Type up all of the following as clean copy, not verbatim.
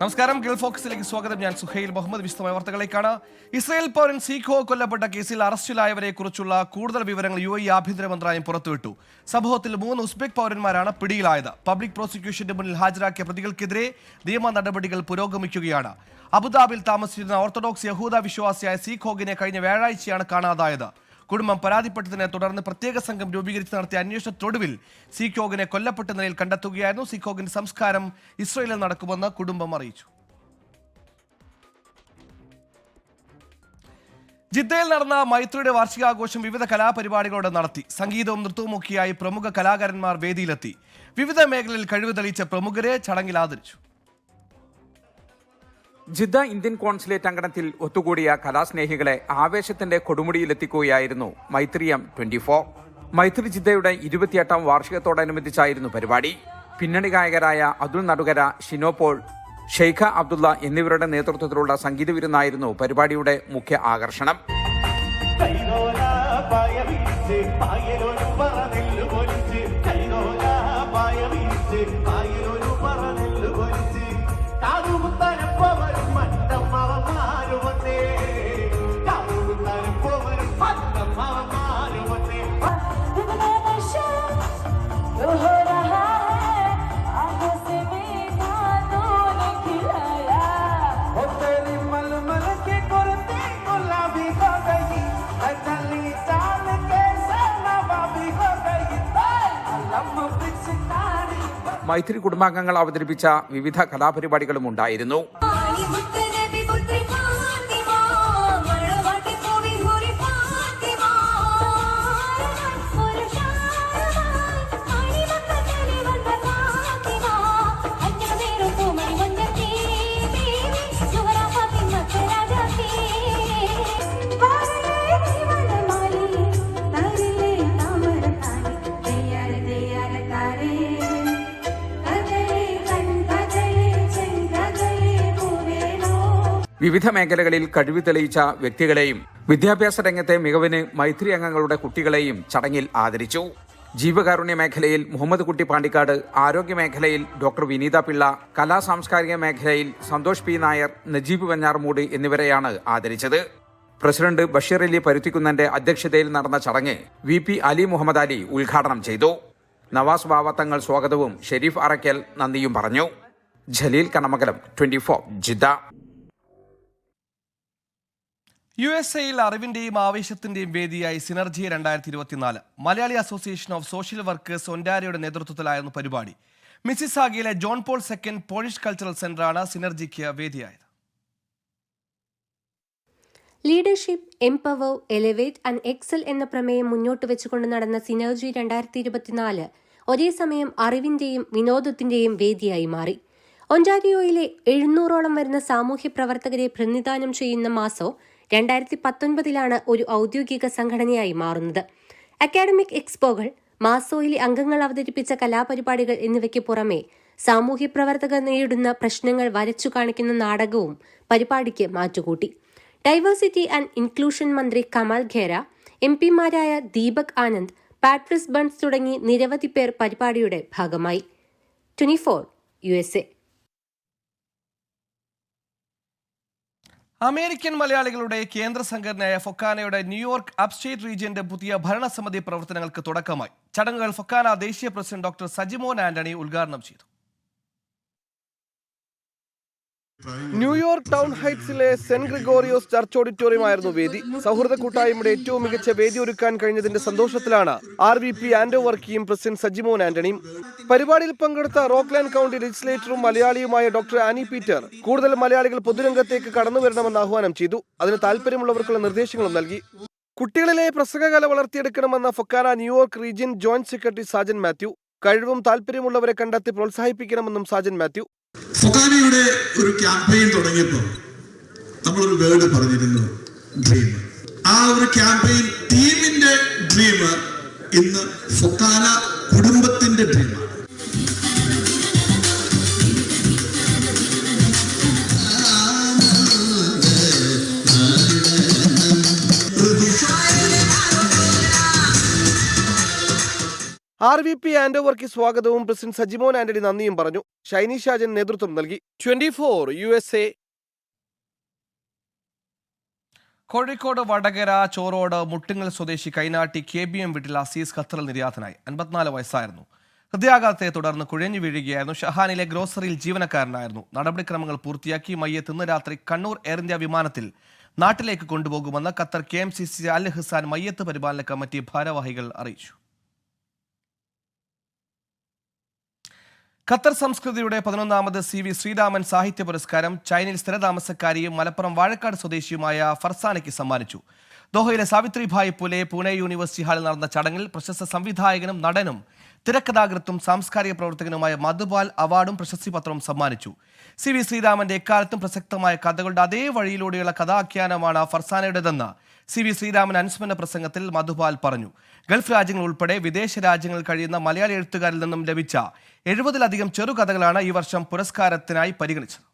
നമസ്കാരം. ഗൾഫ് ഫോക്കസിലേക്ക് സ്വാഗതം. ഞാൻ സുഹൈൽ മുഹമ്മദ്. വിശദമായ വാർത്തകളിലേക്കാണ്. ഇസ്രായേൽ പൗരൻ സീഖോ കൊല്ലപ്പെട്ട കേസിൽ അറസ്റ്റിലായവരെ കുറിച്ചുള്ള കൂടുതൽ വിവരങ്ങൾ UAE ആഭ്യന്തര മന്ത്രാലയം പുറത്തുവിട്ടു. സംഭവത്തിൽ 3 ഉസ്ബെക് പൗരന്മാരാണ് പിടിയിലായത്. പബ്ലിക് പ്രോസിക്യൂഷന്റെ മുന്നിൽ ഹാജരാക്കിയ പ്രതികൾക്കെതിരെ നിയമ നടപടികൾ പുരോഗമിക്കുകയാണ്. അബുദാബിയിൽ താമസിച്ചിരുന്ന ഓർത്തഡോക്സ് യഹൂദ വിശ്വാസിയായ സീഖോഗിനെ കഴിഞ്ഞ വ്യാഴാഴ്ചയാണ് കാണാതായത്. കുടുംബം പരാതിപ്പെട്ടതിനെ തുടർന്ന് പ്രത്യേക സംഘം രൂപീകരിച്ച് നടത്തിയ അന്വേഷണത്തൊടുവിൽ സീഖോഗിനെ കൊല്ലപ്പെട്ട നിലയിൽ കണ്ടെത്തുകയായിരുന്നു. സീഖോഗിന്റെ സംസ്കാരം ഇസ്രയേലിൽ നടക്കുമെന്ന് കുടുംബം അറിയിച്ചു. ജിദ്ദയിൽ നടന്ന മൈത്രിയുടെ വാർഷികാഘോഷം വിവിധ കലാപരിപാടികളോടെ നടത്തി. സംഗീതവും നൃത്തവുമൊക്കെയായി പ്രമുഖ കലാകാരന്മാർ വേദിയിലെത്തി. വിവിധ മേഖലയിൽ കഴിവ് തെളിയിച്ച പ്രമുഖരെ ചടങ്ങിൽ ആദരിച്ചു. ജിദ്ദ ഇന്ത്യൻ കോൺസുലേറ്റ് അങ്കണത്തിൽ ഒത്തുകൂടിയ കലാസ്നേഹികളെ ആവേശത്തിന്റെ കൊടുമുടിയിലെത്തിക്കുകയായിരുന്നു മൈത്രിയം 24. മൈത്രി ജിദ്ദയുടെ 28ാം വാർഷികത്തോടനുബന്ധിച്ചായിരുന്നു പരിപാടി. പിന്നണി ഗായകരായ അതുൽ നടുകര, ഷിനോപോൾ, ഷെയ്ഖ അബ്ദുള്ള എന്നിവരുടെ നേതൃത്വത്തിലുള്ള സംഗീത വിരുന്നായിരുന്നു പരിപാടിയുടെ മുഖ്യ ആകർഷണം. മൈത്രി കുടുംബാംഗങ്ങൾ അവതരിപ്പിച്ച വിവിധ കലാപരിപാടികളും ഉണ്ടായിരുന്നു. വിവിധ മേഖലകളിൽ കഴിവ് തെളിയിച്ച വ്യക്തികളെയും വിദ്യാഭ്യാസ രംഗത്തെ മികവിന് മൈത്രി അംഗങ്ങളുടെ കുട്ടികളെയും ചടങ്ങിൽ ആദരിച്ചു. ജീവകാരുണ്യ മേഖലയിൽ മുഹമ്മദ് കുട്ടി പാണ്ടിക്കാട്, ആരോഗ്യ മേഖലയിൽ ഡോക്ടർ വിനീത പിള്ള, കലാ സാംസ്കാരിക മേഖലയിൽ സന്തോഷ് പി നായർ, നജീബ് വെഞ്ഞാറമൂട് എന്നിവരെയാണ് ആദരിച്ചത്. പ്രസിഡന്റ് ബഷീർ അലി പരുത്തിക്കുന്നന്റെ അധ്യക്ഷതയിൽ നടന്ന ചടങ്ങ് VP അലി മുഹമ്മദ് അലി ഉദ്ഘാടനം ചെയ്തു. നവാസ് ബാവത്തങ്ങൾ സ്വാഗതവും ഷെരീഫ് അറക്കൽ നന്ദിയും പറഞ്ഞു. ജലീൽ കണമകലം, 24 ജിദ്ദ. USA-യിൽ അറിവിന്റെയും ആവേശത്തിന്റെയും വേദിയായി Synergy 2024. Malayali association of social workers ഒൻറ്റാരിയോയുടെ നേതൃത്വത്തിലായിരുന്നു പരിപാടി. മിസിസാഗയിലെ John Paul II Polish cultural സെന്ററാണ് സിനർജിക്ക് വേദിയായത്. Leadership, empower, elevate and excel എന്ന പ്രമേയം മുന്നോട്ട് വെച്ചുകൊണ്ട് നടന്ന സിനർജി 2024 ഒരേ സമയം അറിവിന്റെയും വിനോദത്തിന്റെയും വേദിയായി മാറി. ഒൻറ്റാരിയോയിലെ 700ഓളം വരുന്ന സാമൂഹ്യ പ്രവർത്തകരെ പ്രതിനിധാനം ചെയ്യുന്ന മാസോ 2019 ഒരു ഔദ്യോഗിക സംഘടനയായി മാറുന്നത്. അക്കാഡമിക് എക്സ്പോകൾ, മാസോയിലെ അംഗങ്ങൾ അവതരിപ്പിച്ച കലാപരിപാടികൾ എന്നിവയ്ക്ക് പുറമെ സാമൂഹ്യ പ്രവർത്തകർ നേരിടുന്ന പ്രശ്നങ്ങൾ വരച്ചു കാണിക്കുന്ന നാടകവും പരിപാടിക്ക് മാറ്റുകൂട്ടി. ഡൈവേഴ്സിറ്റി ആൻഡ് ഇൻക്ലൂഷൻ മന്ത്രി കമാൽ ഖേര, MP-മാരായ ദീപക് ആനന്ദ്, പാട്രിസ് ബൺസ് തുടങ്ങി നിരവധി പേർ പരിപാടിയുടെ ഭാഗമായി. 24 USA. അമേരിക്കൻ മലയാളികളുടെ കേന്ദ്ര സംഘടനയായ ഫൊക്കാനയുടെ ന്യൂയോർക്ക് അപ്സ്റ്റേറ്റ് റീജിയന്റെ പുതിയ ഭരണസമിതി പ്രവർത്തനങ്ങൾക്ക് തുടക്കമായി. ചടങ്ങുകൾ ഫൊക്കാന ദേശീയ പ്രസിഡന്റ് ഡോക്ടർ സജിമോൻ ആന്റണി ഉദ്ഘാടനം ചെയ്തു. ന്യൂയോർക്ക് ടൗൺ ഹൈറ്റ്സിലെ സെന്റ് ഗ്രിഗോറിയോസ് ചർച്ച് ഓഡിറ്റോറിയമായിരുന്നു വേദി. സൗഹൃദ കൂട്ടായ്മയുടെ ഏറ്റവും മികച്ച വേദി ഒരുക്കാൻ കഴിഞ്ഞതിന്റെ സന്തോഷത്തിലാണ് RVP ആൻഡോ വർക്കിയും പ്രസിഡന്റ് സജിമോൻ ആന്റണിയും. പരിപാടിയിൽ പങ്കെടുത്ത റോക്ക്ലാൻഡ് കൗണ്ടി ലെജിസ്ലേറ്ററും മലയാളിയുമായ ഡോക്ടർ ആനി പീറ്റർ കൂടുതൽ മലയാളികൾ പൊതുരംഗത്തേക്ക് കടന്നുവരണമെന്ന് ആഹ്വാനം ചെയ്തു. അതിന് താല്പര്യമുള്ളവർക്കുള്ള നിർദ്ദേശങ്ങളും നൽകി. കുട്ടികളിലെ പ്രസംഗകല വളർത്തിയെടുക്കണമെന്ന Fokana New York region joint secretary Sajan Mathew, കഴിവും താല്പര്യമുള്ളവരെ കണ്ടെത്തി പ്രോത്സാഹിപ്പിക്കണമെന്നും സാജൻ മാത്യു. ഫൊക്കാനയുടെ ഒരു ക്യാമ്പയിൻ തുടങ്ങിയപ്പോൾ നമ്മളൊരു വേർഡ് പറഞ്ഞിരുന്നു, ഡ്രീം. ആ ഒരു ക്യാമ്പയിൻ ടീമിന്റെ ഡ്രീം ഇന്ന് ഫൊക്കാന കുടുംബത്തിന്റെ ഡ്രീമാണ്. RVP ആൻഡോവർക്ക് സ്വാഗതവും പ്രസിഡന്റ് സജിമോൻ ആന്റണി നന്ദിയും പറഞ്ഞു. ഷൈനി ഷാജൻ നേതൃത്വം നൽകി. 24 USA. കോഴിക്കോട് വടകര ചോറോട് മുട്ടിങ്ങൽ സ്വദേശി കൈനാട്ടി KBM വീട്ടിൽ അസീസ് ഖത്തറിൽ നിര്യാതനായി. 54 വയസ്സായിരുന്നു. ഹൃദയാഘാതത്തെ തുടർന്ന് കുഴഞ്ഞു വീഴുകയായിരുന്നു. ഷഹാനിലെ ഗ്രോസറിയിൽ ജീവനക്കാരനായിരുന്നു. നടപടിക്രമങ്ങൾ പൂർത്തിയാക്കി മയ്യത്ത് ഇന്ന് രാത്രി കണ്ണൂർ എയർ ഇന്ത്യ വിമാനത്തിൽ നാട്ടിലേക്ക് കൊണ്ടുപോകുമെന്ന് ഖത്തർ KMCC അൽ ഹസാൻ മയ്യത്ത് പരിപാലന കമ്മിറ്റി ഭാരവാഹികൾ അറിയിച്ചു. ഖത്തർ സംസ്കൃതിയുടെ 11ാമത് CV ശ്രീരാമൻ സാഹിത്യ പുരസ്കാരം ചൈനയിൽ സ്ഥിരതാമസക്കാരിയും മലപ്പുറം വാഴക്കാട് സ്വദേശിയുമായ ഫർസാനയ്ക്ക് സമ്മാനിച്ചു. ദോഹയിലെ സാവിത്രിഭായ് പുലെ പൂനെ യൂണിവേഴ്സിറ്റി ഹാളിൽ നടന്ന ചടങ്ങിൽ പ്രശസ്ത സംവിധായകനും നടനും തിരക്കഥാകൃത്തും സാംസ്കാരിക പ്രവർത്തകനുമായ മധുപാൽ അവാർഡും പ്രശസ്തി പത്രവും സമ്മാനിച്ചു. CV ശ്രീരാമന്റെ എക്കാലത്തും പ്രസക്തമായ കഥകളുടെ അതേ വഴിയിലൂടെയുള്ള കഥാഖ്യാനമാണ് ഫർസാനയുടേതെന്ന് CV ശ്രീരാമൻ അനുസ്മരണ പ്രസംഗത്തിൽ മധുപാൽ പറഞ്ഞു. ഗൾഫ് രാജ്യങ്ങൾ ഉൾപ്പെടെ വിദേശ രാജ്യങ്ങളിൽ കഴിയുന്ന മലയാളി എഴുത്തുകാരിൽ നിന്നും ലഭിച്ച 70-ലധികം ചെറുകഥകളാണ് ഈ വർഷം പുരസ്കാരത്തിനായി പരിഗണിച്ചത്.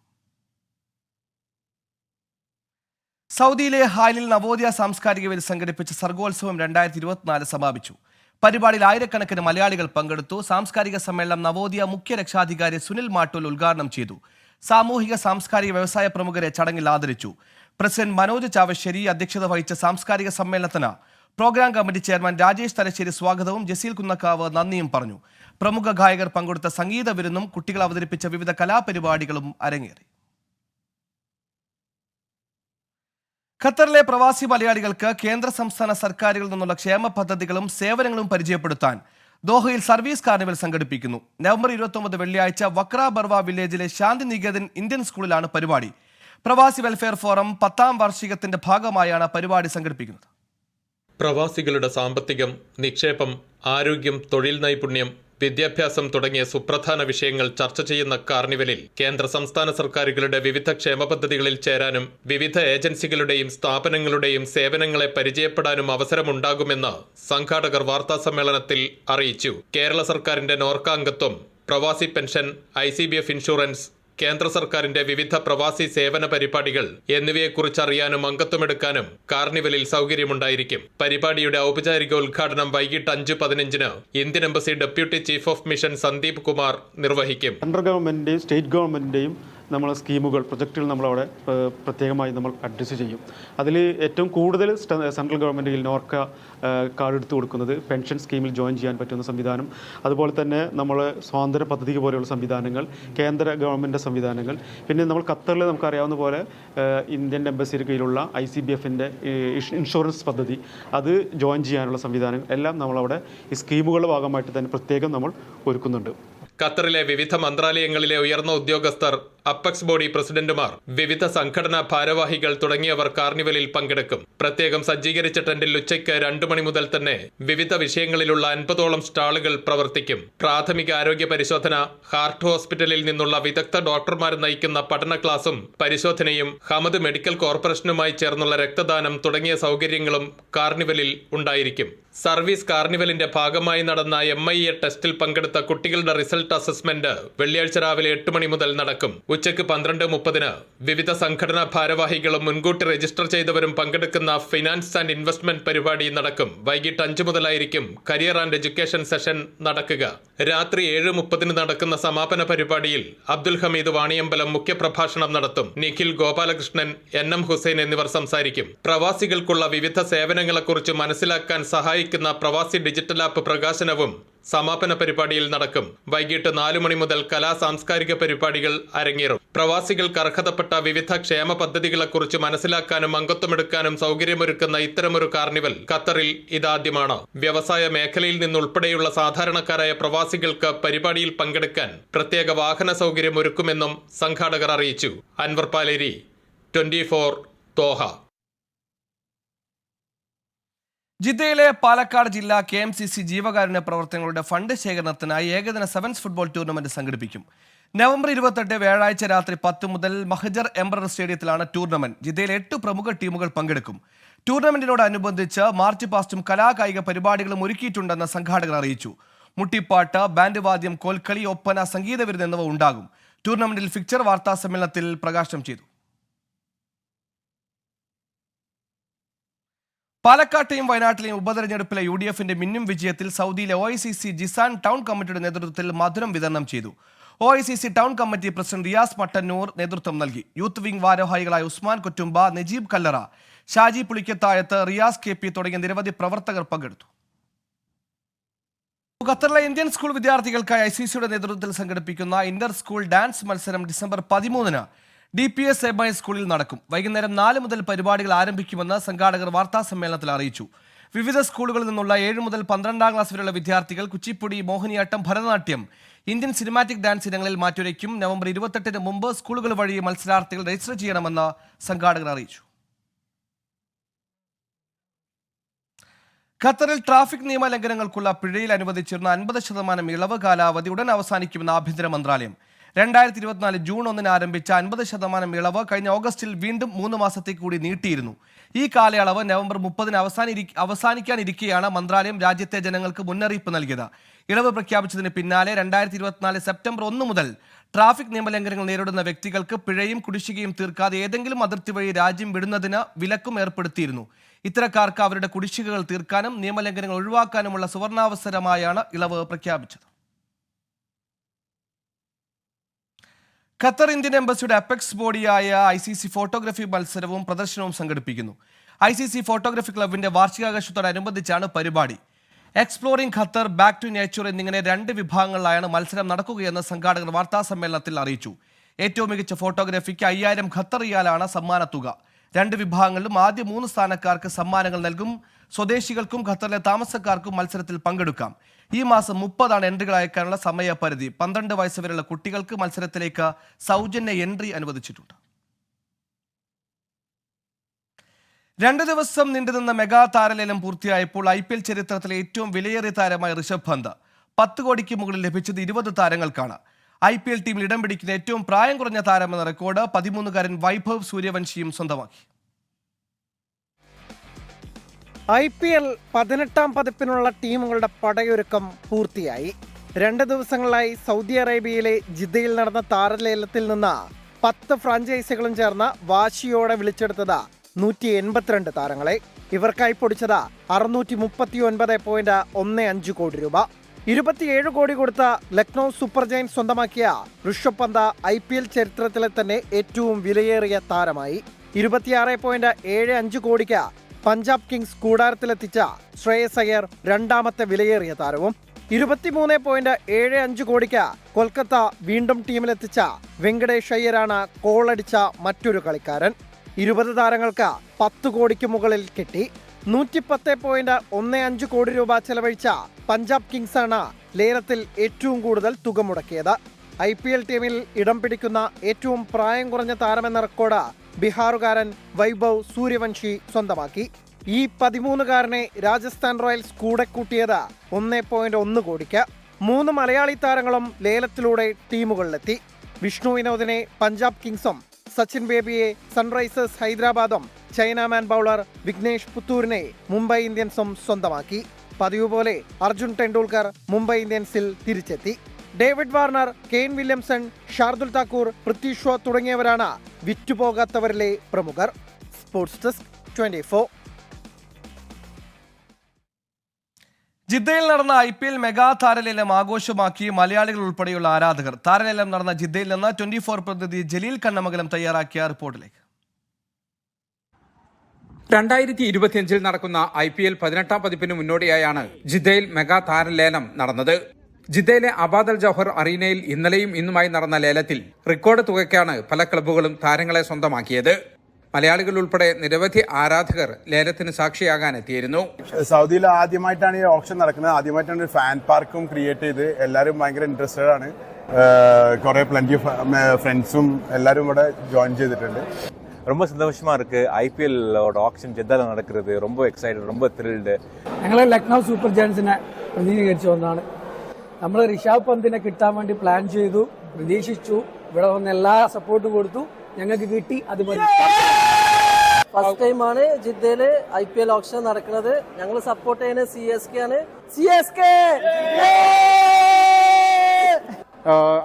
സൗദിയിലെ ഹാലിൽ നവോദയ സാംസ്കാരിക വേദി സംഘടിപ്പിച്ച സർഗോത്സവം 2024 സമാപിച്ചു. പരിപാടിയിൽ ആയിരക്കണക്കിന് മലയാളികൾ പങ്കെടുത്തു. സാംസ്കാരിക സമ്മേളനം നവോദയ മുഖ്യ രക്ഷാധികാരി സുനിൽ മാട്ടൂൽ ഉദ്ഘാടനം ചെയ്തു. സാമൂഹിക സാംസ്കാരിക വ്യവസായ പ്രമുഖരെ ചടങ്ങിൽ ആദരിച്ചു. പ്രസിഡന്റ് മനോജ് ചാവശ്ശേരി അധ്യക്ഷത വഹിച്ച സാംസ്കാരിക സമ്മേളനത്തിന് programme committee chairman Rajesh Thalassery സ്വാഗതവും ജസീൽ കുന്നക്കാവ് നന്ദിയും പറഞ്ഞു. പ്രമുഖ ഗായകർ പങ്കെടുത്ത സംഗീത വിരുന്നും കുട്ടികൾ അവതരിപ്പിച്ച വിവിധ കലാപരിപാടികളും അരങ്ങേറി. ഖത്തറിലെ പ്രവാസി മലയാളികൾക്ക് കേന്ദ്ര സംസ്ഥാന സർക്കാരുകളിൽ നിന്നുള്ള ക്ഷേമ പദ്ധതികളും സേവനങ്ങളും പരിചയപ്പെടുത്താൻ ദോഹയിൽ സർവീസ് കാർണിവൽ സംഘടിപ്പിക്കുന്നു. നവംബർ 29 വെള്ളിയാഴ്ച വക്ര ബർവ വില്ലേജിലെ ശാന്തി നികേതൻ ഇന്ത്യൻ സ്കൂളിലാണ് പരിപാടി. പ്രവാസി വെൽഫെയർ ഫോറം 10ാം വാർഷികത്തിന്റെ ഭാഗമായാണ് പരിപാടി സംഘടിപ്പിക്കുന്നത്. പ്രവാസികളുടെ സാമ്പത്തികം, നിക്ഷേപം, ആരോഗ്യം, തൊഴിൽ നൈപുണ്യം, വിദ്യാഭ്യാസം തുടങ്ങിയ സുപ്രധാന വിഷയങ്ങൾ ചർച്ച ചെയ്യുന്ന കാർണിവലിൽ കേന്ദ്ര സംസ്ഥാന സർക്കാരുകളുടെ വിവിധ ക്ഷേമ പദ്ധതികളിൽ ചേരാനും വിവിധ ഏജൻസികളുടെയും സ്ഥാപനങ്ങളുടെയും സേവനങ്ങളെ പരിചയപ്പെടാനും അവസരമുണ്ടാകുമെന്ന് സംഘാടകർ വാർത്താസമ്മേളനത്തിൽ അറിയിച്ചു. കേരള സർക്കാരിന്റെ നോർക്ക അംഗത്വം, പ്രവാസി പെൻഷൻ, ICBF ഇൻഷുറൻസ്, കേന്ദ്ര സർക്കാരിന്റെ വിവിധ പ്രവാസി സേവന പരിപാടികൾ എന്നിവയെക്കുറിച്ച് അറിയാനും അംഗത്വമെടുക്കാനും കാർണിവലിൽ സൗകര്യമുണ്ടായിരിക്കും. പരിപാടിയുടെ ഔപചാരിക ഉദ്ഘാടനം വൈകിട്ട് 5:15 Indian embassy deputy chief of mission Sandeep Kumar നിർവഹിക്കും. സെൻട്രൽ ഗവൺമെന്റിന്റെയും സ്റ്റേറ്റ് ഗവൺമെന്റിന്റെയും നമ്മളെ സ്കീമുകൾ, പ്രൊജക്റ്റുകൾ നമ്മളവിടെ പ്രത്യേകമായി നമ്മൾ അഡ്രസ്സ് ചെയ്യും. അതിൽ ഏറ്റവും കൂടുതൽ സെൻട്രൽ ഗവൺമെൻറ് നോർക്ക കാർഡ് എടുത്തു കൊടുക്കുന്നത് പെൻഷൻ സ്കീമിൽ ജോയിൻ ചെയ്യാൻ പറ്റുന്ന സംവിധാനം, അതുപോലെ തന്നെ നമ്മൾ സ്വാതന്ത്ര്യ പദ്ധതി പോലെയുള്ള സംവിധാനങ്ങൾ, കേന്ദ്ര ഗവൺമെൻറ് സംവിധാനങ്ങൾ, പിന്നെ നമ്മൾ ഖത്തറിൽ നമുക്കറിയാവുന്ന പോലെ ഇന്ത്യൻ എംബസിയുടെ കീഴിലുള്ള ICBFന്റെ ഇൻഷുറൻസ് പദ്ധതി, അത് ജോയിൻ ചെയ്യാനുള്ള സംവിധാനങ്ങൾ എല്ലാം നമ്മളവിടെ ഈ സ്കീമുകളുടെ ഭാഗമായിട്ട് തന്നെ പ്രത്യേകം നമ്മൾ ഒരുക്കുന്നുണ്ട്. ഖത്തറിലെ വിവിധ മന്ത്രാലയങ്ങളിലെ ഉയർന്ന ഉദ്യോഗസ്ഥർ, അപ്പെക്സ് ബോഡി പ്രസിഡന്റുമാർ, വിവിധ സംഘടനാ ഭാരവാഹികൾ തുടങ്ങിയവർ കാർണിവലിൽ പങ്കെടുക്കും. പ്രത്യേകം സജ്ജീകരിച്ച ടെന്റിൽ ഉച്ചയ്ക്ക് 2 മണി മുതൽ തന്നെ വിവിധ വിഷയങ്ങളിലുള്ള 50ഓളം സ്റ്റാളുകൾ പ്രവർത്തിക്കും. പ്രാഥമിക ആരോഗ്യ പരിശോധന, ഹാർട്ട് ഹോസ്പിറ്റലിൽ നിന്നുള്ള വിദഗ്ധ ഡോക്ടർമാർ നയിക്കുന്ന പഠന ക്ലാസും പരിശോധനയും, ഹമദ് മെഡിക്കൽ കോർപ്പറേഷനുമായി ചേർന്നുള്ള രക്തദാനം തുടങ്ങിയ സൗകര്യങ്ങളും കാർണിവലിൽ ഉണ്ടായിരിക്കും. സർവീസ് കാർണിവലിന്റെ ഭാഗമായി നടന്ന MIA ടെസ്റ്റിൽ പങ്കെടുത്ത കുട്ടികളുടെ റിസൾട്ട് അസസ്മെന്റ് വെള്ളിയാഴ്ച രാവിലെ 8 മണി മുതൽ നടക്കും. ഉച്ചയ്ക്ക് 12:30 വിവിധ സംഘടനാ ഭാരവാഹികളും മുൻകൂട്ടി രജിസ്റ്റർ ചെയ്തവരും പങ്കെടുക്കുന്ന ഫിനാൻസ് ആൻഡ് ഇൻവെസ്റ്റ്മെന്റ് പരിപാടി നടക്കും. വൈകിട്ട് 5 മുതലായിരിക്കും കരിയർ ആൻഡ് എഡ്യൂക്കേഷൻ സെഷൻ നടക്കുക. രാത്രി 7:30 നടക്കുന്ന സമാപന പരിപാടിയിൽ അബ്ദുൽ ഹമീദ് വാണിയമ്പലം മുഖ്യപ്രഭാഷണം നടത്തും. നിഖിൽ, ഗോപാലകൃഷ്ണൻ, NM ഹുസൈൻ എന്നിവർ സംസാരിക്കും. പ്രവാസികൾക്കുള്ള വിവിധ സേവനങ്ങളെക്കുറിച്ച് മനസ്സിലാക്കാൻ സഹായിക്കുന്ന പ്രവാസി ഡിജിറ്റൽ ആപ്പ് പ്രകാശനവും സമാപന പരിപാടിയിൽ നടക്കും. വൈകിട്ട് 4 മണി മുതൽ കലാ സാംസ്കാരിക പരിപാടികൾ അരങ്ങേറും. പ്രവാസികൾക്ക് അർഹതപ്പെട്ട വിവിധ ക്ഷേമ പദ്ധതികളെക്കുറിച്ച് മനസ്സിലാക്കാനും അംഗത്വമെടുക്കാനും സൗകര്യമൊരുക്കുന്ന ഇത്തരമൊരു കാർണിവൽ ഖത്തറിൽ ഇതാദ്യമാണ്. വ്യവസായ മേഖലയിൽ നിന്നുൾപ്പെടെയുള്ള സാധാരണക്കാരായ പ്രവാസികൾക്ക് പരിപാടിയിൽ പങ്കെടുക്കാൻ പ്രത്യേക വാഹന സൗകര്യം ഒരുക്കുമെന്നും സംഘാടകർ അറിയിച്ചു. അൻവർ പാലേരി, 24 ദോഹ. ജിദ്ദയിലെ പാലക്കാട് ജില്ലാ KMCC ജീവകാരുണ്യ പ്രവർത്തനങ്ങളുടെ ഫണ്ട് ശേഖരണത്തിനായി ഏകദിന സെവൻസ് ഫുട്ബോൾ ടൂർണമെന്റ് സംഘടിപ്പിക്കും. നവംബർ 28 വ്യാഴാഴ്ച രാത്രി 10 മുതൽ മഹജർ എംബ്രർ സ്റ്റേഡിയത്തിലാണ് ടൂർണമെന്റ്. ജിദ്ദയിൽ 8 പ്രമുഖ ടീമുകൾ പങ്കെടുക്കും. ടൂർണമെന്റിനോടനുബന്ധിച്ച് മാർച്ച് പാസ്റ്റും കലാകായിക പരിപാടികളും ഒരുക്കിയിട്ടുണ്ടെന്ന് സംഘാടകർ അറിയിച്ചു. മുട്ടിപ്പാട്ട്, ബാൻഡ് വാദ്യം, കോൽക്കളി, ഒപ്പന, സംഗീത വിരുന്ന് എന്നിവ ഉണ്ടാകും. ടൂർണമെന്റിൽ ഫിക്ചർ വാർത്താ സമ്മേളനത്തിൽ പ്രകാശനം ചെയ്തു. പാലക്കാട്ടെയും വയനാട്ടിലെയും ഉപതെരഞ്ഞെടുപ്പിലെ UDFന്റെ മിന്നും വിജയത്തിൽ സൗദിയിലെ OICC ജിസാൻ ടൗൺ കമ്മിറ്റിയുടെ നേതൃത്വത്തിൽ മധുരം വിതരണം ചെയ്തു. OICC town committee president Riyas Mattannur നേതൃത്വം നൽകി. യൂത്ത് വിംഗ് ഭാരവാഹികളായ ഉസ്മാൻ കൊറ്റുമ്പ, നജീബ് കല്ലറ, ഷാജി പുളിക്കത്തായത്ത്, റിയാസ് KP തുടങ്ങിയ നിരവധി പ്രവർത്തകർ പങ്കെടുത്തു. ഖത്തറിലെ ഇന്ത്യൻ സ്കൂൾ വിദ്യാർത്ഥികൾക്കായി ICCയുടെ നേതൃത്വത്തിൽ സംഘടിപ്പിക്കുന്ന ഇന്റർ സ്കൂൾ ഡാൻസ് മത്സരം ഡിസംബർ 13-ന് DPS MI സ്കൂളിൽ നടക്കും. വൈകുന്നേരം 4 മുതൽ പരിപാടികൾ ആരംഭിക്കുമെന്ന് സംഘാടകർ വാർത്താ സമ്മേളനത്തിൽ അറിയിച്ചു. വിവിധ സ്കൂളുകളിൽ നിന്നുള്ള 7 മുതൽ 12ാം ക്ലാസ് വരെയുള്ള വിദ്യാർത്ഥികൾ Kuchipudi, Mohiniyattam, Bharatanatyam, Indian cinematic dance ഇനങ്ങളിൽ മാറ്റുരയ്ക്കും. നവംബർ 28-ന് മുമ്പ് സ്കൂളുകൾ വഴി മത്സരാർത്ഥികൾ രജിസ്റ്റർ ചെയ്യണമെന്ന് സംഘാടകർ അറിയിച്ചു. ഖത്തറിൽ ട്രാഫിക് നിയമലംഘനങ്ങൾക്കുള്ള പിഴയിൽ അനുവദിച്ചിരുന്ന 50% ഇളവ് കാലാവധി ഉടൻ അവസാനിക്കുമെന്ന് ആഭ്യന്തര മന്ത്രാലയം. 2024 ജൂൺ 1-ന് ആരംഭിച്ച 50% ഇളവ് കഴിഞ്ഞ ഓഗസ്റ്റിൽ വീണ്ടും 3 മാസത്തേക്ക് കൂടി നീട്ടിയിരുന്നു. ഈ കാലയളവ് നവംബർ 30-ന് അവസാനിക്കാനിരിക്കെയാണ് മന്ത്രാലയം രാജ്യത്തെ ജനങ്ങൾക്ക് മുന്നറിയിപ്പ് നൽകിയത്. ഇളവ് പ്രഖ്യാപിച്ചതിന് പിന്നാലെ 2024 സെപ്റ്റംബർ 1 മുതൽ ട്രാഫിക് നിയമലംഘനങ്ങൾ നേരിടുന്ന വ്യക്തികൾക്ക് പിഴയും കുടിശ്ശികയും തീർക്കാതെ ഏതെങ്കിലും അതിർത്തി വഴി രാജ്യം വിടുന്നതിന് വിലക്കും ഏർപ്പെടുത്തിയിരുന്നു. ഇത്തരക്കാർക്ക് അവരുടെ കുടിശ്ശികകൾ തീർക്കാനും നിയമലംഘനങ്ങൾ ഒഴിവാക്കാനുമുള്ള സുവർണാവസരമായാണ് ഇളവ് പ്രഖ്യാപിച്ചത്. ഖത്തർ ഇന്ത്യൻ എംബസിയുടെ അപ്പെക്സ് ബോഡിയായ ICC ഫോട്ടോഗ്രഫി മത്സരവും പ്രദർശനവും സംഘടിപ്പിക്കുന്നു. ICC ഫോട്ടോഗ്രഫി ക്ലബിന്റെ വാർഷികാഘോഷത്തോടനുബന്ധിച്ചാണ് പരിപാടി. Exploring Qatar, back to nature എന്നിങ്ങനെ 2 വിഭാഗങ്ങളിലായാണ് മത്സരം നടക്കുകയെന്ന് സംഘാടകർ വാർത്താ സമ്മേളനത്തിൽ അറിയിച്ചു. ഏറ്റവും മികച്ച ഫോട്ടോഗ്രാഫിക്ക് 5000 ഖത്തർ റിയാലാണ് സമ്മാനത്തുക. 2 വിഭാഗങ്ങളിലും ആദ്യ 3 സ്ഥാനക്കാർക്ക് സമ്മാനങ്ങൾ നൽകും. സ്വദേശികൾക്കും ഖത്തറിലെ താമസക്കാർക്കും മത്സരത്തിൽ പങ്കെടുക്കാം. ഈ മാസം 30 എൻട്രികൾ അയക്കാനുള്ള സമയപരിധി. 12 വയസ്സ് വരെയുള്ള കുട്ടികൾക്ക് മത്സരത്തിലേക്ക് സൗജന്യ എൻട്രി അനുവദിച്ചിട്ടുണ്ട്. 2 ദിവസം നീണ്ടുനിന്ന മെഗാ താരലേലം പൂർത്തിയായപ്പോൾ IPL ചരിത്രത്തിലെ ഏറ്റവും വിലയേറിയ താരമായ ഋഷഭ് പന്ത് 10 കോടിക്ക് മുകളിൽ ലഭിച്ചത് 20 താരങ്ങൾക്കാണ്. IPL ടീമിൽ ഇടം പിടിക്കുന്ന ഏറ്റവും പ്രായം കുറഞ്ഞ താരമെന്ന റെക്കോർഡ് 13-കാരൻ വൈഭവ് സൂര്യവംശിയും സ്വന്തമാക്കി. IPL 18ാം പതിപ്പിനുള്ള ടീമുകളുടെ പടയൊരുക്കം പൂർത്തിയായി. 2 ദിവസങ്ങളായി സൗദി അറേബ്യയിലെ ജിദ്ദയിൽ നടന്ന താരലേലത്തിൽ നിന്ന് 10 ഫ്രാഞ്ചൈസികളും ചേർന്ന് വാശിയോടെ വിളിച്ചെടുത്തത് 182 താരങ്ങളെ. ഇവർക്കായി പൊടിച്ചത് 639.15 കോടി രൂപ. 27 കോടി കൊടുത്ത ലക്നൗ സൂപ്പർ ജയൻസ് സ്വന്തമാക്കിയ ഋഷഭ് പന്ത് IPL ചരിത്രത്തിലെ തന്നെ ഏറ്റവും വിലയേറിയ താരമായി. 26.75 കോടിക്ക് പഞ്ചാബ് കിങ്സ് കൂടാരത്തിലെത്തിച്ച ശ്രേയസ് അയ്യർ രണ്ടാമത്തെ വിലയേറിയ താരവും. 23.75 കോടിക്ക് കൊൽക്കത്ത വീണ്ടും ടീമിലെത്തിച്ച വെങ്കടേഷ് അയ്യരാണ് കോളടിച്ച മറ്റൊരു കളിക്കാരൻ. 20 താരങ്ങൾക്ക് 10 കോടിക്ക് മുകളിൽ കിട്ടി. 110.15 കോടി രൂപ ചെലവഴിച്ച പഞ്ചാബ് കിങ്സ് ആണ് ലേലത്തിൽ ഏറ്റവും കൂടുതൽ തുക മുടക്കിയത്. IPL ടീമിൽ ഇടം പിടിക്കുന്ന ഏറ്റവും പ്രായം കുറഞ്ഞ താരമെന്ന റെക്കോർഡ് ബീഹാറുകാരൻ വൈഭവ് സൂര്യവംശി സ്വന്തമാക്കി. ഈ 13-കാരനെ രാജസ്ഥാൻ റോയൽസ് കൂടെ കൂട്ടിയത് 1.1 കോടിക്ക്. 3 മലയാളി താരങ്ങളും ലേലത്തിലൂടെ ടീമുകളിലെത്തി. വിഷ്ണു വിനോദിനെ പഞ്ചാബ് കിങ്സും സച്ചിൻ ബേബിയെ സൺറൈസേഴ്സ് ഹൈദരാബാദും ചൈനാമാൻ ബൗളർ വിഘ്നേഷ് പുത്തൂരിനെ മുംബൈ ഇന്ത്യൻസും സ്വന്തമാക്കി. പതിവ് പോലെ അർജുൻ ടെണ്ടുൽക്കർ മുംബൈ ഇന്ത്യൻസിൽ തിരിച്ചെത്തി. David Warner, Kane Williamson, Shardul Thakur, Prithvi Shaw തുടങ്ങിയവരാണ് വിറ്റുപോകാത്തവരിലെ പ്രമുഖർ. Sports desk 24. ജിദ്ദയിൽ നടന്ന IPL മെഗാ താരലേലം ആഘോഷമാക്കി മലയാളികൾ ഉൾപ്പെടെയുള്ള ആരാധകർ. താരലേലം നടന്ന ജിദ്ദയിൽ നിന്ന് 24 പ്രതിനിധി ജലീൽ കണ്ണമംഗലം തയ്യാറാക്കിയ റിപ്പോർട്ടിലേക്ക്. 2025 നടക്കുന്ന IPL 18ാം പതിപ്പിന് മുന്നോടിയായാണ് ജിദ്ദയിൽ മെഗാ താരലേലം നടന്നത്. ജിദ്ദയിലെ അബാദ് അൽ ജൗഹർ അറീനയിൽ ഇന്നലെയും ഇന്നുമായി നടന്ന ലേലത്തിൽ റെക്കോർഡ് തുകയ്ക്കാണ് പല ക്ലബ്ബുകളും താരങ്ങളെ സ്വന്തമാക്കിയത്. മലയാളികൾ ഉൾപ്പെടെ നിരവധി ആരാധകർ ലേലത്തിന് സാക്ഷിയാകാനെത്തിയിരുന്നു. സൗദിയിൽ ആദ്യമായിട്ടാണ് ഈ ഓപ്ഷൻ നടക്കുന്നത്. ആദ്യമായിട്ടാണ് ഒരു ഫാൻ പാർക്കും ക്രിയേറ്റ് ചെയ്ത് എല്ലാവരും ഭയങ്കര ഇൻട്രസ്റ്റഡ് ആണ്. കുറെ പ്ലന്റി ഫ്രണ്ട്സും എല്ലാവരും ഇവിടെ ജോയിൻ ചെയ്തിട്ടുണ്ട്. ரொம்ப சந்தோஷமா இருக்கு. IPL ஆக்ஷன் ஜெத்தால நடக்கிறது. ரொம்ப எக்ஸைட்டட், ரொம்ப த்ரில்ഡ്. ഞങ്ങൾ ലക്നൗ സൂപ്പർ ജയൻസിനെ പ്രതിനിധീകരിച്ചു വന്നാണ്. നമ്മൾ ഋഷഭ് പന്തിനെ കിട്ടാൻ വേണ്ടി പ്ലാൻ ചെയ്തു, പ്രതീക്ഷിച്ചു. ഇവിടെ വന്ന് എല്ലാ സപ്പോർട്ടും കൊടുത്തു, ഞങ്ങൾക്ക് കിട്ടി. അത് മതി. ഫസ്റ്റ് ടൈമാണ് ജിദ്ദയില് IPL ഓപ്ഷൻ നടക്കുന്നത്. ഞങ്ങൾ സപ്പോർട്ട് ചെയ്യുന്നത് CSK ആണ്. CSK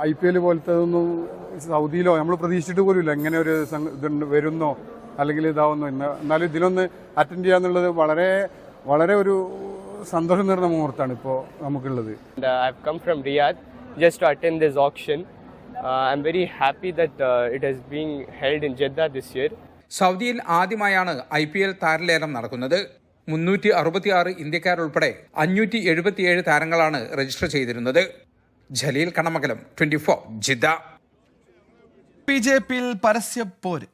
IPL പോലത്തതൊന്നും സൗദിയിലോ നമ്മൾ പ്രതീക്ഷിച്ചിട്ട് പോലും ഇല്ല ഇങ്ങനെ ഒരു ഇതുണ്ട് വരുന്നോ അല്ലെങ്കിൽ ഇതാവുന്നോ. എന്നാലും ഇതിലൊന്ന് അറ്റൻഡ് ചെയ്യാന്നുള്ളത് വളരെ വളരെ ഒരു സന്തോഷം നിറഞ്ഞ മുഹൂർത്തമാണ് ഇപ്പോൾ നമുക്കുള്ളത്. I've come from Riyadh just to attend this auction. I'm very happy that it is being held in Jeddah this year. സൗദിയിൽ ആദ്യമായാണ് IPL താരലേലം നടക്കുന്നത്. 366 ഇന്ത്യക്കാരുൾപ്പെടെ 577 താരങ്ങളാണ് രജിസ്റ്റർ ചെയ്തിരുന്നത്. ജലീൽ കണമംഗലം, 24 ജിദ്ദ. BJP-യിൽ പരസ്യപ്പോര്.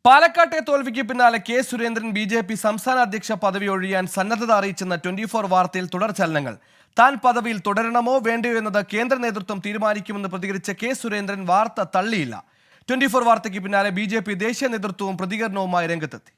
പാലക്കാട്ടെ തോൽവിക്ക് പിന്നാലെ കെ സുരേന്ദ്രൻ BJP സംസ്ഥാന അധ്യക്ഷ പദവി ഒഴിയാൻ സന്നദ്ധത അറിയിച്ചെന്ന 24 വാർത്തയിൽ തുടർചലനങ്ങൾ. താൻ പദവിയിൽ തുടരണമോ വേണ്ടയോ എന്നത് കേന്ദ്ര നേതൃത്വം തീരുമാനിക്കുമെന്ന് പ്രതികരിച്ച കെ സുരേന്ദ്രൻ വാർത്ത തള്ളിയില്ല. 24 വാർത്തയ്ക്ക് പിന്നാലെ BJP ദേശീയ നേതൃത്വവും പ്രതികരണവുമായി രംഗത്തെത്തി.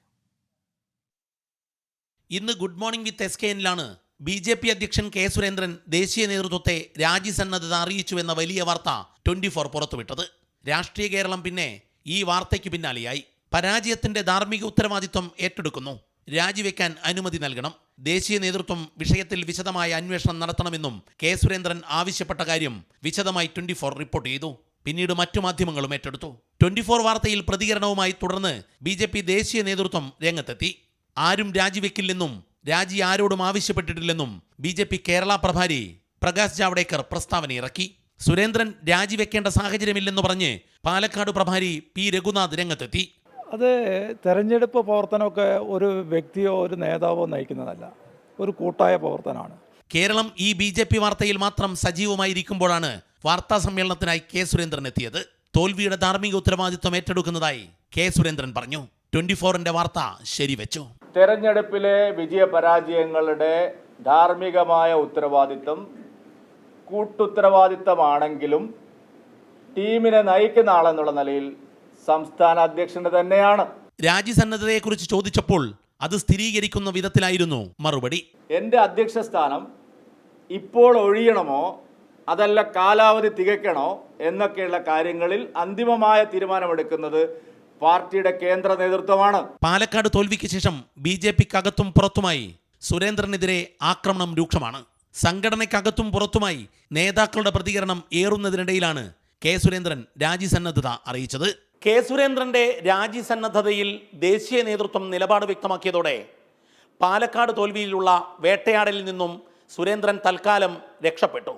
ഇന്ന് ഗുഡ് മോർണിംഗ് വിത്ത് SKNലാണ് BJP അധ്യക്ഷൻ കെ സുരേന്ദ്രൻ ദേശീയ നേതൃത്വത്തെ രാജ്യസന്നദ്ധത അറിയിച്ചുവെന്ന വലിയ വാർത്ത 24 പുറത്തുവിട്ടത്. രാഷ്ട്രീയ കേരളം പിന്നെ ഈ വാർത്തയ്ക്ക് പിന്നാലെയായി. പരാജയത്തിന്റെ ധാർമ്മിക ഉത്തരവാദിത്വം ഏറ്റെടുക്കുന്നു, രാജിവെക്കാൻ അനുമതി നൽകണം, ദേശീയ നേതൃത്വം വിഷയത്തിൽ വിശദമായ അന്വേഷണം നടത്തണമെന്നും കെ സുരേന്ദ്രൻ ആവശ്യപ്പെട്ട കാര്യം വിശദമായി 24 റിപ്പോർട്ട് ചെയ്തു. പിന്നീട് മറ്റു മാധ്യമങ്ങളും ഏറ്റെടുത്തു. 24 വാർത്തയിൽ പ്രതികരണവുമായി തുടർന്ന് BJP ദേശീയ നേതൃത്വം രംഗത്തെത്തി. ആരും രാജിവെക്കില്ലെന്നും രാജി ആരോടും ആവശ്യപ്പെട്ടിട്ടില്ലെന്നും BJP കേരള പ്രഭാരി പ്രകാശ് ജാവ്ദേക്കർ പ്രസ്താവന ഇറക്കി. സുരേന്ദ്രൻ രാജിവെക്കേണ്ട സാഹചര്യമില്ലെന്ന് പറഞ്ഞ് പാലക്കാട് പ്രഭാരി P രഘുനാഥ് രംഗത്തെത്തി. അത് തെരഞ്ഞെടുപ്പ് പ്രവർത്തനമൊക്കെ ഒരു വ്യക്തിയോ ഒരു നേതാവോ നയിക്കുന്നതല്ല, ഒരു കൂട്ടായ പ്രവർത്തനമാണ്. കേരളം ഈ BJP വാർത്തയിൽ മാത്രം സജീവമായിരിക്കുമ്പോഴാണ് വാർത്താ സമ്മേളനത്തിനായി കെ സുരേന്ദ്രൻ എത്തിയത്. തോൽവിയുടെ ധാർമ്മിക ഉത്തരവാദിത്വം ഏറ്റെടുക്കുന്നതായി കെ സുരേന്ദ്രൻ പറഞ്ഞു. 24ന്റെ വാർത്ത ശരിവെച്ചു. തെരഞ്ഞെടുപ്പിലെ വിജയപരാജയങ്ങളുടെ ധാർമ്മികമായ ഉത്തരവാദിത്വം കൂട്ടുത്തരവാദിത്തമാണെങ്കിലും ടീമിനെ നയിക്കുന്ന ആളെന്നുള്ള നിലയിൽ സംസ്ഥാന അധ്യക്ഷന് തന്നെയാണ്. രാജ്യസന്നദ്ധതയെക്കുറിച്ച് ചോദിച്ചപ്പോൾ അത് സ്ഥിരീകരിക്കുന്ന വിധത്തിലായിരുന്നു മറുപടി. എൻ്റെ അധ്യക്ഷ സ്ഥാനം ഇപ്പോൾ ഒഴിയണമോ അതല്ല കാലാവധി തികയ്ക്കണോ എന്നൊക്കെയുള്ള കാര്യങ്ങളിൽ അന്തിമമായ തീരുമാനമെടുക്കുന്നത് പാർട്ടിയുടെ കേന്ദ്ര നേതൃത്വമാണ്. പാലക്കാട് തോൽവിക്ക് ശേഷം BJPക്കകത്തും പുറത്തുമായി സുരേന്ദ്രനെതിരെ ആക്രമണം രൂക്ഷമാണ്. സംഘടനയ്ക്കകത്തും പുറത്തുമായി നേതാക്കളുടെ പ്രതികരണം ഏറുന്നതിനിടയിലാണ് കെ സുരേന്ദ്രൻ രാജിസന്നദ്ധത അറിയിച്ചത്. കെ സുരേന്ദ്രന്റെ രാജിസന്നദ്ധതയിൽ ദേശീയ നേതൃത്വം നിലപാട് വ്യക്തമാക്കിയതോടെ പാലക്കാട് തോൽവിയിലുള്ള വേട്ടയാടലിൽ നിന്നും സുരേന്ദ്രൻ തൽക്കാലം രക്ഷപ്പെട്ടു.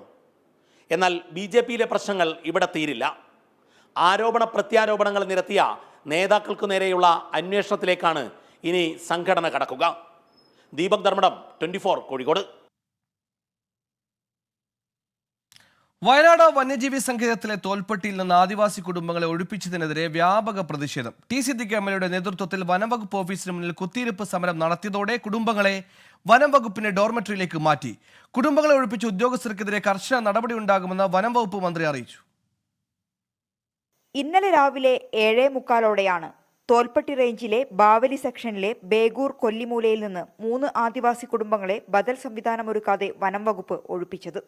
എന്നാൽ BJPയിലെ പ്രശ്നങ്ങൾ ഇവിടെ തീരില്ല. ആരോപണ പ്രത്യാരോപണങ്ങൾ നിരത്തിയ നേതാക്കൾക്ക് നേരെയുള്ള അന്വേഷണത്തിലേക്കാണ് ഇനി സംഘടന കടക്കുക. ദീപക് ധർമ്മടം, 24 കോഴിക്കോട്. വയനാട് വന്യജീവി സങ്കേതത്തിലെ തോൽപ്പെട്ടിയിൽ നിന്ന് ആദിവാസി കുടുംബങ്ങളെ ഒഴിപ്പിച്ചതിനെതിരെ വ്യാപക പ്രതിഷേധം. T സിദ്ദിഖ് MLA നേതൃത്വത്തിൽ വനംവകുപ്പ് ഓഫീസിന് മുന്നിൽ കുത്തിയിരിപ്പ് സമരം നടത്തിയതോടെ കുടുംബങ്ങളെ വനംവകുപ്പിന്റെ ഡോർമെട്രിയിലേക്ക് മാറ്റി. കുടുംബങ്ങളെ ഒഴിപ്പിച്ച ഉദ്യോഗസ്ഥർക്കെതിരെ കർശന നടപടിയുണ്ടാകുമെന്ന് വനംവകുപ്പ് മന്ത്രി അറിയിച്ചു. ഇന്നലെ രാവിലെ 7:45ഓടെയാണ് തോൽപ്പെട്ടി റേഞ്ചിലെ ബാവലി സെക്ഷനിലെ ബേഗൂർ കൊല്ലിമൂലയിൽ നിന്ന് 3 ആദിവാസി കുടുംബങ്ങളെ ബദൽ സംവിധാനമൊരുക്കാതെ വനംവകുപ്പ് ഒഴിപ്പിച്ചത്.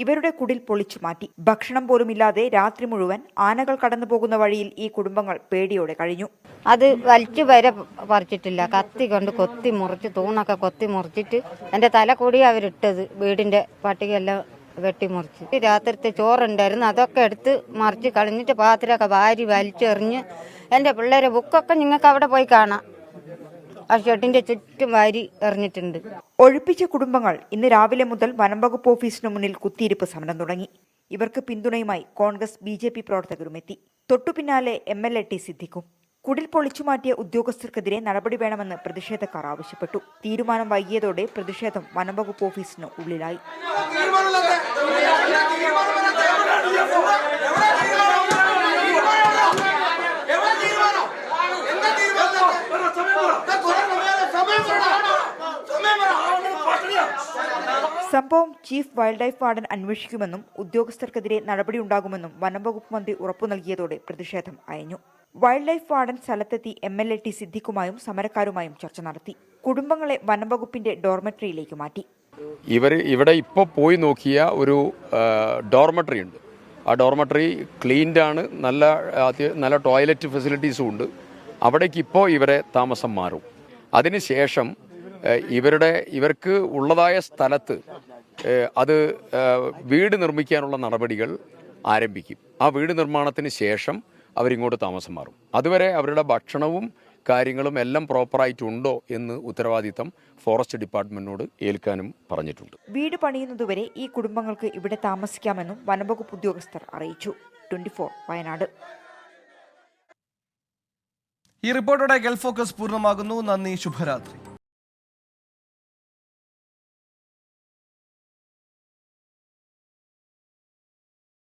ഇവരുടെ കുടിൽ പൊളിച്ചു മാറ്റി. ഭക്ഷണം പോലുമില്ലാതെ രാത്രി മുഴുവൻ ആനകൾ കടന്നു പോകുന്ന വഴിയിൽ ഈ കുടുംബങ്ങൾ പേടിയോടെ കഴിഞ്ഞു. അത് വലിച്ചു വരെ പറിച്ചിട്ടില്ല, കത്തി കൊണ്ട് കൊത്തി മുറിച്ച് തൂണൊക്കെ കൊത്തി മുറിച്ചിട്ട് എൻ്റെ തല കൂടി അവരിട്ടത്. വീടിൻ്റെ പട്ടികയെല്ലാം വെട്ടിമുറിച്ച് രാത്രിത്തെ ചോറുണ്ടായിരുന്നു, അതൊക്കെ എടുത്ത് മറിച്ച് കളഞ്ഞിട്ട് പാത്രമൊക്കെ വാരി വലിച്ചെറിഞ്ഞ് എൻ്റെ പിള്ളേരെ ബുക്കൊക്കെ നിങ്ങൾക്ക് അവിടെ പോയി കാണാം, ആ ഷെഡിന്റെ ചുറ്റും വാരി എറിഞ്ഞിട്ടുണ്ട്. ഒഴിപ്പിച്ച കുടുംബങ്ങൾ ഇന്ന് രാവിലെ മുതൽ വനംവകുപ്പ് ഓഫീസിന് മുന്നിൽ കുത്തിയിരിപ്പ് സമരം തുടങ്ങി. ഇവർക്ക് പിന്തുണയുമായി കോൺഗ്രസ് BJP പ്രവർത്തകരും എത്തി. തൊട്ടു പിന്നാലെ MLA T സിദ്ദിഖും. കുടിൽ പൊളിച്ചു മാറ്റിയ ഉദ്യോഗസ്ഥർക്കെതിരെ നടപടി വേണമെന്ന് പ്രതിഷേധക്കാർ ആവശ്യപ്പെട്ടു. തീരുമാനം വൈകിയതോടെ പ്രതിഷേധം വനംവകുപ്പ് ഓഫീസിന് ഉള്ളിലായി. സംഭവം ചീഫ് വൈൽഡ് ലൈഫ് വാർഡൻ അന്വേഷിക്കുമെന്നും ഉദ്യോഗസ്ഥർക്കെതിരെ നടപടിയുണ്ടാകുമെന്നും വനംവകുപ്പ് മന്ത്രി ഉറപ്പു നൽകിയതോടെ പ്രതിഷേധം അയഞ്ഞു. വൈൽഡ് ലൈഫ് വാർഡൻ സ്ഥലത്തെത്തി MLA T സിദ്ദിഖുമായും സമരക്കാരുമായും ചർച്ച നടത്തി. കുടുംബങ്ങളെ വനംവകുപ്പിന്റെ ഡോർമെട്രിയിലേക്ക് മാറ്റി. ഇവിടെ ഇപ്പോൾ പോയി നോക്കിയ ഒരു ഡോർമെട്രി ഉണ്ട്. ആ ഡോർമെട്രി ക്ലീൻഡ് ആണ്, നല്ല ടോയ്ലറ്റ് ഫെസിലിറ്റീസും ഉണ്ട്. അവിടേക്ക് ഇപ്പോൾ ഇവരെ താമസം മാറും. അതിനുശേഷം ഇവർക്ക് ഉള്ളതായ സ്ഥലത്ത് അത് വീട് നിർമ്മിക്കാനുള്ള നടപടികൾ ആരംഭിക്കും. ആ വീട് നിർമ്മാണത്തിന് ശേഷം അവരിങ്ങോട്ട് താമസം മാറും. അതുവരെ അവരുടെ ഭക്ഷണവും കാര്യങ്ങളും എല്ലാം പ്രോപ്പറായിട്ടുണ്ടോ എന്ന് ഉത്തരവാദിത്തം ഫോറസ്റ്റ് ഡിപ്പാർട്ട്മെന്റിനോട് ഏൽക്കാനും പറഞ്ഞിട്ടുണ്ട്. വീട് പണിയുന്നതുവരെ ഈ കുടുംബങ്ങൾക്ക് ഇവിടെ താമസിക്കാമെന്നും വനംവകുപ്പ് ഉദ്യോഗസ്ഥർ അറിയിച്ചു. 24 വയനാട്. ഈ റിപ്പോർട്ടോടെ ഗൾഫ് ഫോക്കസ് പൂർണ്ണമാകുന്നു. നന്ദി, ശുഭരാത്രി.